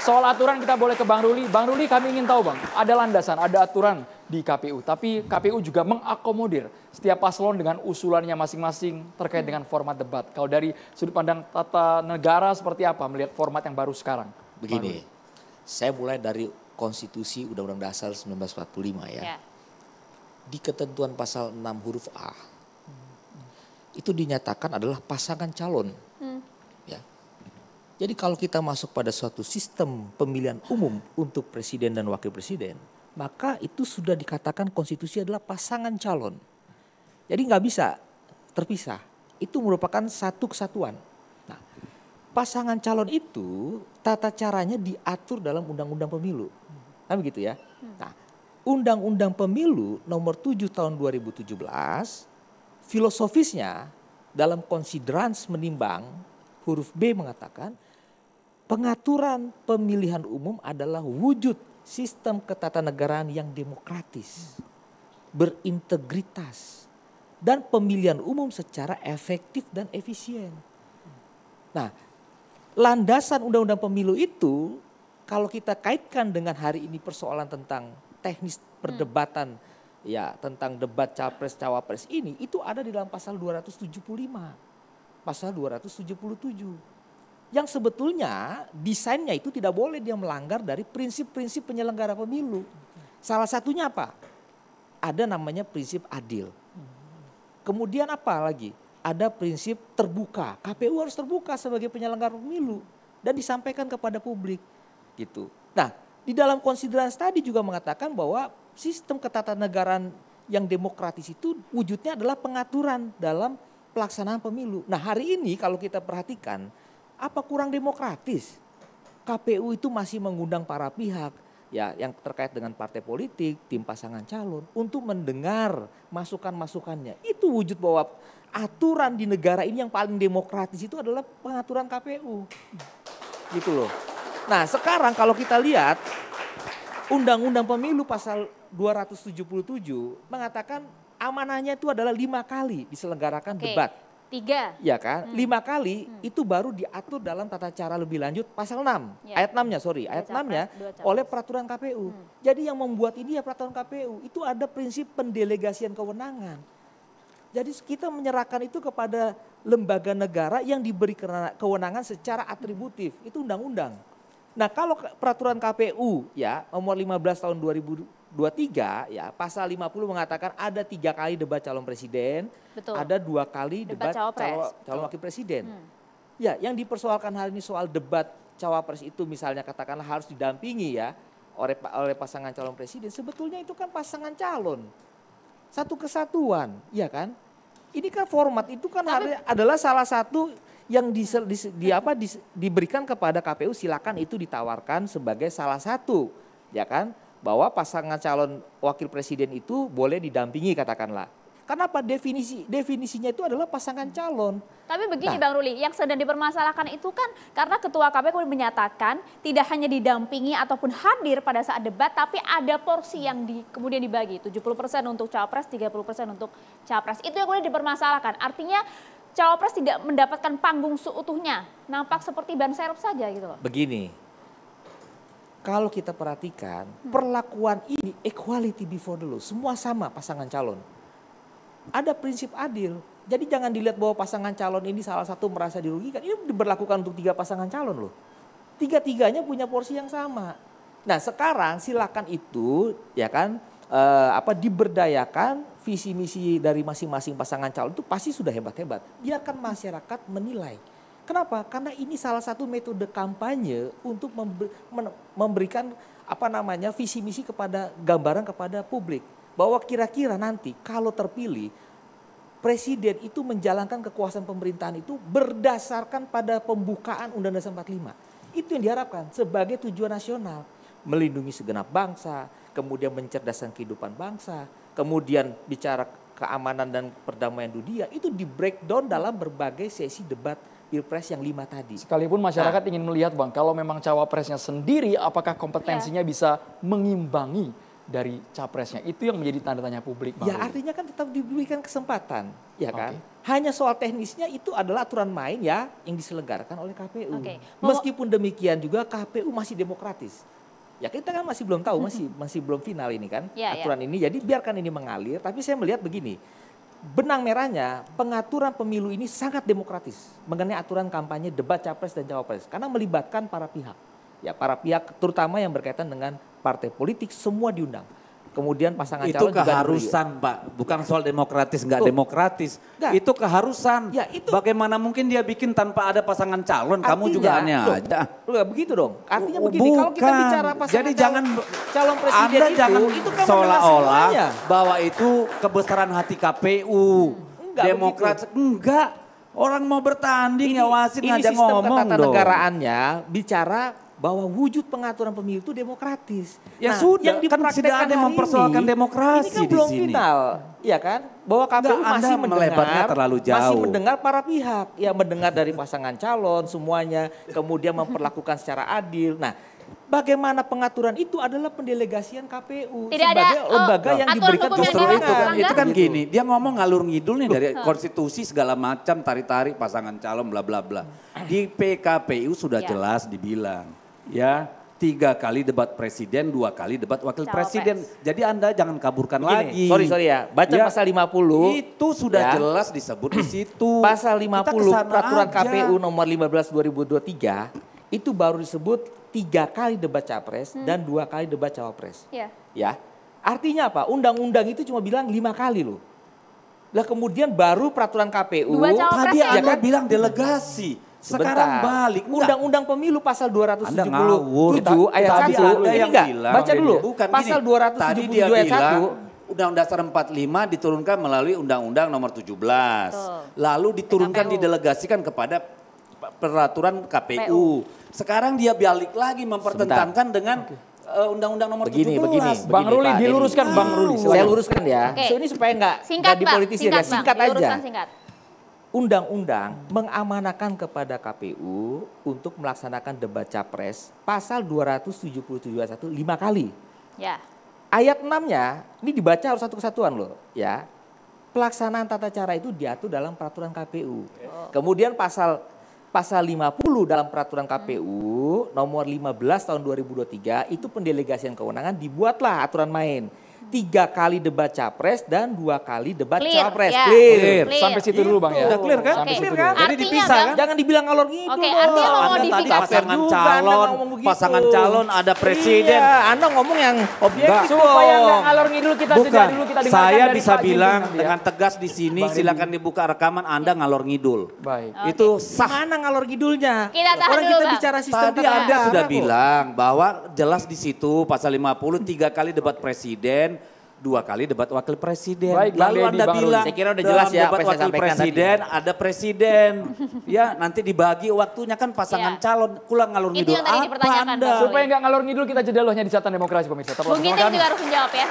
soal aturan kita boleh ke Bang Ruli. Bang Ruli, kami ingin tahu Bang, ada landasan, ada aturan di KPU. Tapi KPU juga mengakomodir setiap paslon dengan usulannya masing-masing terkait dengan format debat. Kalau dari sudut pandang tata negara seperti apa melihat format yang baru sekarang? Begini, saya mulai dari Konstitusi Undang-Undang Dasar 1945 ya. Di ketentuan pasal 6 huruf A, itu dinyatakan adalah pasangan calon. Ya. Jadi kalau kita masuk pada suatu sistem pemilihan umum untuk presiden dan wakil presiden, maka itu sudah dikatakan konstitusi adalah pasangan calon. Jadi nggak bisa terpisah. Itu merupakan satu kesatuan. Nah, pasangan calon itu tata caranya diatur dalam undang-undang pemilu. Kan begitu ya. Nah, undang-undang pemilu nomor 7 tahun 2017 filosofisnya dalam konsiderans menimbang huruf B mengatakan pengaturan pemilihan umum adalah wujud sistem ketatanegaraan yang demokratis, berintegritas, dan pemilihan umum secara efektif dan efisien. Nah, landasan undang-undang pemilu itu kalau kita kaitkan dengan hari ini persoalan tentang teknis perdebatan ya tentang debat capres-cawapres ini itu ada di dalam pasal 275, pasal 277. Yang sebetulnya desainnya itu tidak boleh dia melanggar dari prinsip-prinsip penyelenggara pemilu. Salah satunya apa? Ada namanya prinsip adil. Kemudian apa lagi? Ada prinsip terbuka. KPU harus terbuka sebagai penyelenggara pemilu dan disampaikan kepada publik gitu. Nah, di dalam konsiderasi tadi juga mengatakan bahwa sistem ketatanegaraan yang demokratis itu wujudnya adalah pengaturan dalam pelaksanaan pemilu. Nah, hari ini kalau kita perhatikan apa kurang demokratis? KPU itu masih mengundang para pihak ya yang terkait dengan partai politik, tim pasangan calon untuk mendengar masukan-masukannya. Itu wujud bahwa aturan di negara ini yang paling demokratis itu adalah pengaturan KPU. Gitu loh. Nah, sekarang kalau kita lihat Undang-Undang Pemilu pasal 277 mengatakan amanahnya itu adalah 5 kali diselenggarakan debat. 3. Ya kan, 5 kali itu baru diatur dalam tata cara lebih lanjut pasal 6. Ayat 6-nya, ayat 6-nya oleh peraturan KPU. Jadi yang membuat ini ya peraturan KPU, itu ada prinsip pendelegasian kewenangan. Jadi kita menyerahkan itu kepada lembaga negara yang diberi kewenangan secara atributif, itu undang-undang. Nah, kalau peraturan KPU ya nomor 15 tahun 2023 ya pasal 50 mengatakan ada 3 kali debat calon presiden, ada 2 kali debat calon wakil presiden. Ya, yang dipersoalkan hari ini soal debat cawapres itu misalnya katakanlah harus didampingi ya oleh pasangan calon presiden, sebetulnya itu kan pasangan calon. Satu kesatuan, ya kan? Ini kan format itu kan adalah salah satu yang diberikan kepada KPU, silakan itu ditawarkan sebagai salah satu, ya kan, bahwa pasangan calon wakil presiden itu boleh didampingi katakanlah. Kenapa definisinya itu adalah pasangan calon. Tapi begini Bang Ruli, yang sedang dipermasalahkan itu kan karena Ketua KPU menyatakan tidak hanya didampingi ataupun hadir pada saat debat, tapi ada porsi yang kemudian dibagi, 70% untuk cawapres, 30% untuk capres. Itu yang kemudian dipermasalahkan. Artinya cawapres tidak mendapatkan panggung seutuhnya, nampak seperti ban serep saja gitu loh. Begini, kalau kita perhatikan perlakuan ini equality before the law, semua sama pasangan calon. Ada prinsip adil, jadi jangan dilihat bahwa pasangan calon ini salah satu merasa dirugikan, ini diberlakukan untuk 3 pasangan calon loh. 3-tiganya punya porsi yang sama. Nah sekarang silakan itu ya kan diberdayakan visi misi dari masing-masing pasangan calon itu pasti sudah hebat-hebat. Biarkan masyarakat menilai. Kenapa? Karena ini salah satu metode kampanye untuk memberikan visi misi kepada gambaran kepada publik bahwa kira-kira nanti kalau terpilih presiden itu menjalankan kekuasaan pemerintahan itu berdasarkan pada pembukaan Undang-Undang 45. Itu yang diharapkan sebagai tujuan nasional, melindungi segenap bangsa, kemudian mencerdaskan kehidupan bangsa, kemudian bicara keamanan dan perdamaian dunia, itu di breakdown dalam berbagai sesi debat Pilpres yang 5 tadi. Sekalipun masyarakat ingin melihat Bang, kalau memang cawapresnya sendiri apakah kompetensinya bisa mengimbangi dari capresnya. Itu yang menjadi tanda tanya publik, Bang Ya Ruli. artinya kan tetap diberikan kesempatan, ya kan? Oke. Hanya soal teknisnya itu adalah aturan main ya yang diselenggarakan oleh KPU. Oke. Meskipun demikian juga KPU masih demokratis. Ya kita kan masih belum tahu, masih belum final ini kan Ya, ya. aturan ini. Jadi biarkan ini mengalir. Tapi saya melihat begini, benang merahnya pengaturan pemilu ini sangat demokratis mengenai aturan kampanye, debat capres dan cawapres karena melibatkan para pihak. Ya para pihak terutama yang berkaitan dengan partai politik semua diundang. Kemudian pasangan Itu calon juga keharusan, Pak. Bukan soal demokratis, nggak Oh. demokratis. Nggak. Itu keharusan. Ya, itu- Bagaimana mungkin dia bikin tanpa ada pasangan calon? Kamu juga aneh loh, aja. loh, begitu dong. Artinya Oh, begini, kalau kita bukan. bicara pasangan Jadi jangan calon presiden Anda jangan itu kan seolah-olah semuanya. bahwa itu kebesaran hati KPU. Enggak Demokrat enggak. Orang mau bertanding ya wasit ini ngajak sistem ngomong dong. ketanegaraannya bicara bahwa wujud pengaturan pemilu itu demokratis. Ya sudah, yang kan dipraktekkan tidak ada yang hari mempersoalkan ini demokrasi kan di belum sini. final, ya kan? Bahwa KPU Enggak, masih Anda melebarnya mendengar, terlalu masih jauh. mendengar para pihak, ya mendengar dari pasangan calon semuanya, kemudian memperlakukan secara adil. Nah, bagaimana pengaturan itu adalah pendelegasian KPU Tidak ada, sebagai lembaga yang aturan diberikan hukum yang Justru dilanggar, itu kan, Bangga. itu kan Gitu. gini, dia ngomong ngalur ngidul nih dari konstitusi segala macam, tarik-tarik pasangan calon bla bla bla. Di PKPU sudah Ya. jelas dibilang, ya 3 kali debat presiden, 2 kali debat wakil Cawapres. presiden. Jadi Anda jangan kaburkan Begini, lagi. sorry ya, baca Ya, pasal 50. Itu sudah ya. jelas disebut di situ. Pasal Kita 50 kesana peraturan aja. KPU nomor 15 2023 itu baru disebut 3 kali debat capres dan 2 kali debat cawapres. Ya. Ya. Artinya apa? Undang-undang itu cuma bilang 5 kali loh. Lah kemudian baru peraturan KPU. Dua cawapres Tadi ya, Anda kan? bilang delegasi. Sekarang balik. Enggak. Undang-undang pemilu pasal Anda ngawur. 277 ayat Tadi 1. ada Ini yang enggak, bilang. baca dulu. Bukan Pasal gini, 277 tadi dia ayat bilang 1. Undang-Undang Dasar 45 diturunkan melalui Undang-Undang nomor 17. Betul. Lalu diturunkan PKPU. didelegasikan kepada peraturan KPU. Sekarang dia balik lagi mempertentangkan dengan Undang-Undang nomor Begini, 17. begini. Bang Ruli, Pak, diluruskan ini. Bang Ruli. Saya luruskan ya. Oke. So, ini supaya enggak Singkat, Bang. dipolitisir ya, Bang. singkat aja. Diluruskan singkat. Undang-undang mengamanahkan kepada KPU untuk melaksanakan debat capres pasal 277 ayat 1 5 kali. Ya. Ayat 6-nya ini dibaca harus satu kesatuan loh ya. Pelaksanaan tata cara itu diatur dalam peraturan KPU. Kemudian pasal 50 dalam peraturan KPU nomor 15 tahun 2023 itu pendelegasian kewenangan dibuatlah aturan main. 3 kali debat capres dan 2 kali debat Clear, cawapres. ya. Clear. Clear. Sampai situ dulu Bang ya. Udah clear kan? Sampai Oke. situ Clear dulu. kan? Jadi Artinya, dipisah Bang, kan? Jangan dibilang ngalor ngidul. Oke, dong. artinya Anda modifikasi. tadi pasangan Juga, Anda calon, ngomong begitu. pasangan calon ada presiden. Iya, Anda ngomong yang objektif Supaya nggak dong. ngalor ngidul kita jeda Bukan, dulu kita dengarkan saya dari bisa Pak Ginting bilang nanti ya. dengan tegas di sini, Bang silakan dibuka rekaman Anda ngalor ngidul. Baik. Itu sah. Mana ngalor ngidulnya? Kita tahan Orang dulu, kita Bang. bicara sistem Tadi tata Anda negara sudah kok. bilang bahwa jelas di situ pasal 50 3 kali debat presiden, 2 kali debat wakil presiden. Baik, Bang Lalu Deddy, Anda Bang Ruli. bilang Saya kira udah dalam jelas ya debat apa yang saya wakil sampaikan presiden ada presiden. Ya nanti dibagi waktunya kan pasangan Ya. calon. Kurang ngalur Itu ngidul yang tadi apa dipertanyakan, Anda? Bang. Supaya nggak ngalor ngidul kita jeda loh hanya di Catatan Demokrasi pemirsa. Tetap Bung bersama Ginting kami. juga harus menjawab ya.